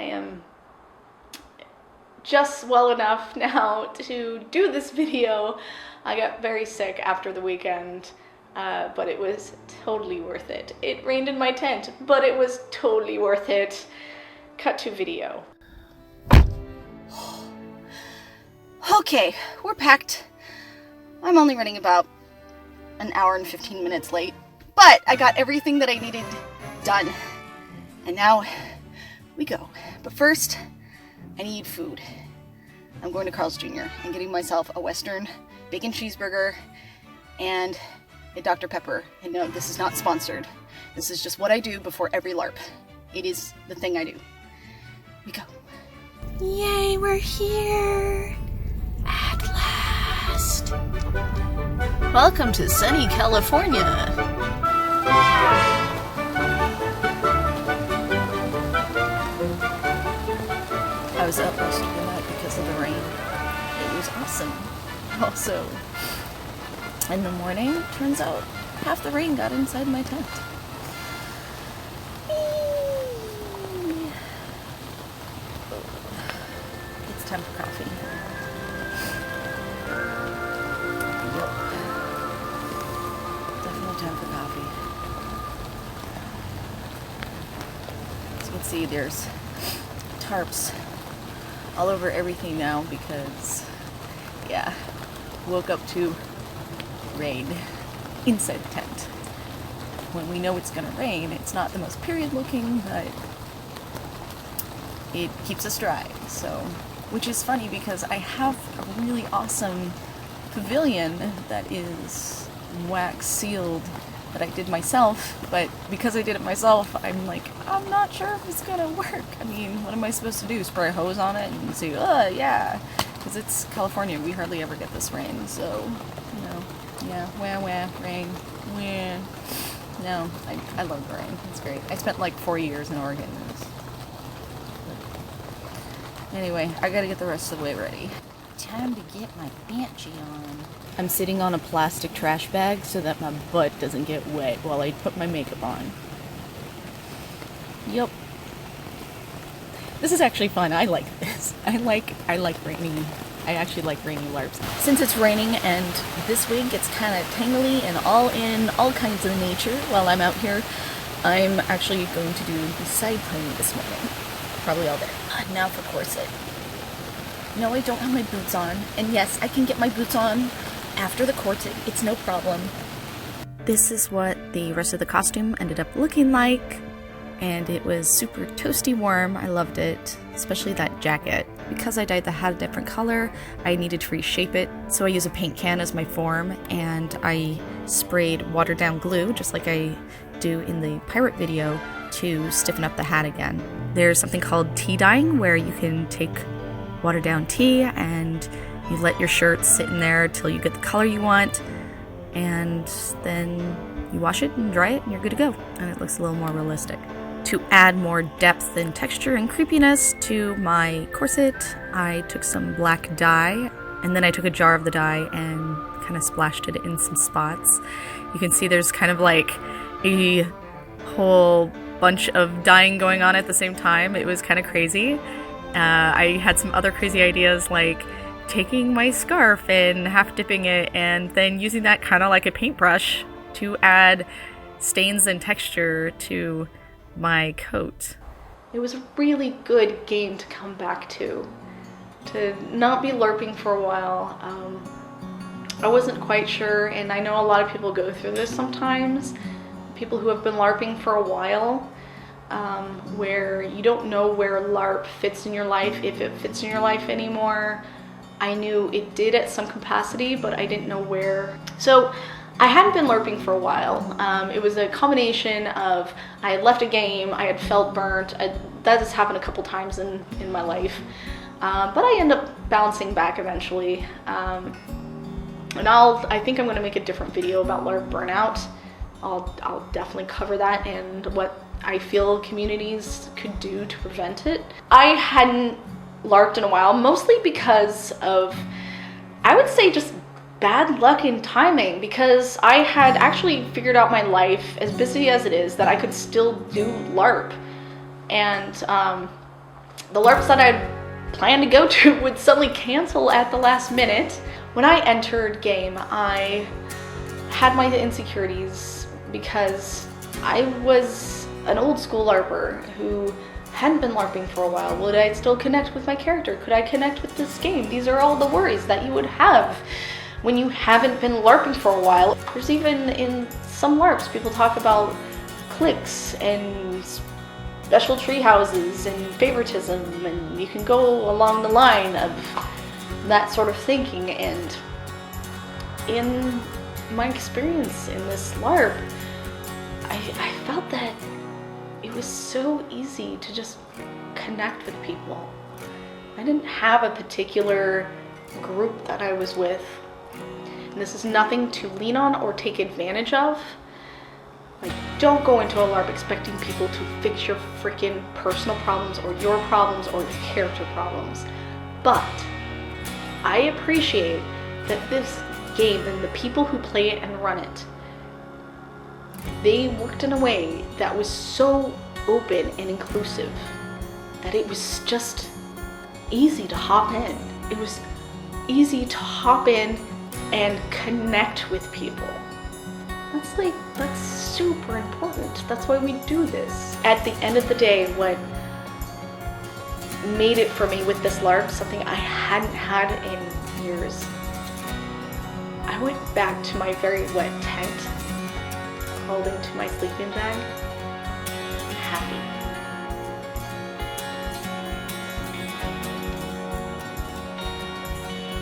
am just well enough now to do this video. I got very sick after the weekend, but it was totally worth it. It rained in my tent, but it was totally worth it. Cut to video. Okay, we're packed. I'm only running about an hour and 15 minutes late, but I got everything that I needed done. And now we go. But first, I need food. I'm going to Carl's Jr. I'm getting myself a Western bacon cheeseburger and a Dr. Pepper. And no, this is not sponsored. This is just what I do before every LARP. It is the thing I do. We go. Yay, we're here! At last! Welcome to sunny California! I was up most of the night because of the rain. It was awesome. Also, in the morning, turns out half the rain got inside my tent. It's time for coffee. Yep. Definitely time for coffee. As you can see, there's tarps all over everything now because, yeah, woke up to rain inside the tent. When we know it's gonna rain, it's not the most period looking, but it keeps us dry. So, which is funny because I have a really awesome pavilion that is wax sealed that I did myself, but because I did it myself, I'm like, I'm not sure if it's gonna work. I mean, what am I supposed to do? Spray a hose on it and say, yeah, because it's California, we hardly ever get this rain, so, you know, yeah, wah, rain, wah. No, I love the rain, it's great. I spent like 4 years in Oregon. Anyway, I gotta get the rest of the way ready. Time to get my banshee on. I'm sitting on a plastic trash bag so that my butt doesn't get wet while I put my makeup on. Yep. This is actually fun. I like this. I like rainy. I actually like rainy LARPs. Since it's raining and this wig gets kind of tangly and in all kinds of nature while I'm out here, I'm actually going to do the side pony this morning. Probably all day. Now for corset. No, I don't have my boots on. And yes, I can get my boots on after the corset. It's no problem. This is what the rest of the costume ended up looking like. And it was super toasty warm. I loved it, especially that jacket. Because I dyed the hat a different color, I needed to reshape it. So I used a paint can as my form, and I sprayed watered down glue, just like I do in the pirate video, to stiffen up the hat again. There's something called tea dyeing, where you can take watered down tea and you let your shirt sit in there till you get the color you want, and then you wash it and dry it and you're good to go, and it looks a little more realistic. To add more depth and texture and creepiness to my corset, I took some black dye, and then I took a jar of the dye and kind of splashed it in some spots. You can see there's kind of like a whole bunch of dyeing going on at the same time. It was kind of crazy. I had some other crazy ideas, like taking my scarf and half dipping it and then using that kind of like a paintbrush to add stains and texture to my coat. It was a really good game to come back to not be LARPing for a while. I wasn't quite sure, and I know a lot of people go through this sometimes, people who have been LARPing for a while, where you don't know where LARP fits in your life, if it fits in your life anymore. I knew it did at some capacity, but I didn't know where. So I hadn't been LARPing for a while. It was a combination of I had left a game, I had felt burnt. That has happened a couple times in my life. But I ended up bouncing back eventually. And I think I'm going to make a different video about LARP burnout. I'll definitely cover that and what I feel communities could do to prevent it. I hadn't LARPed in a while, mostly because of, I would say, just bad luck and timing, because I had actually figured out my life, as busy as it is, that I could still do LARP. And the LARPs that I'd planned to go to would suddenly cancel at the last minute. When I entered game, I had my insecurities because I was an old school LARPer who hadn't been LARPing for a while. Would I still connect with my character? Could I connect with this game? These are all the worries that you would have when you haven't been LARPing for a while. There's even in some LARPs, people talk about cliques and special tree houses and favoritism, and you can go along the line of that sort of thinking. And in my experience in this LARP, I felt that it was so easy to just connect with people. I didn't have a particular group that I was with. And this is nothing to lean on or take advantage of. Like, don't go into a LARP expecting people to fix your freaking personal problems or your character problems. But I appreciate that this game and the people who play it and run it, they worked in a way that was so open and inclusive that it was just easy to hop in. It was easy to hop in and connect with people. That's super important. That's why we do this. At the end of the day, what made it for me with this LARP, something I hadn't had in years, I went back to my very wet tent, crawled into my sleeping bag, happy.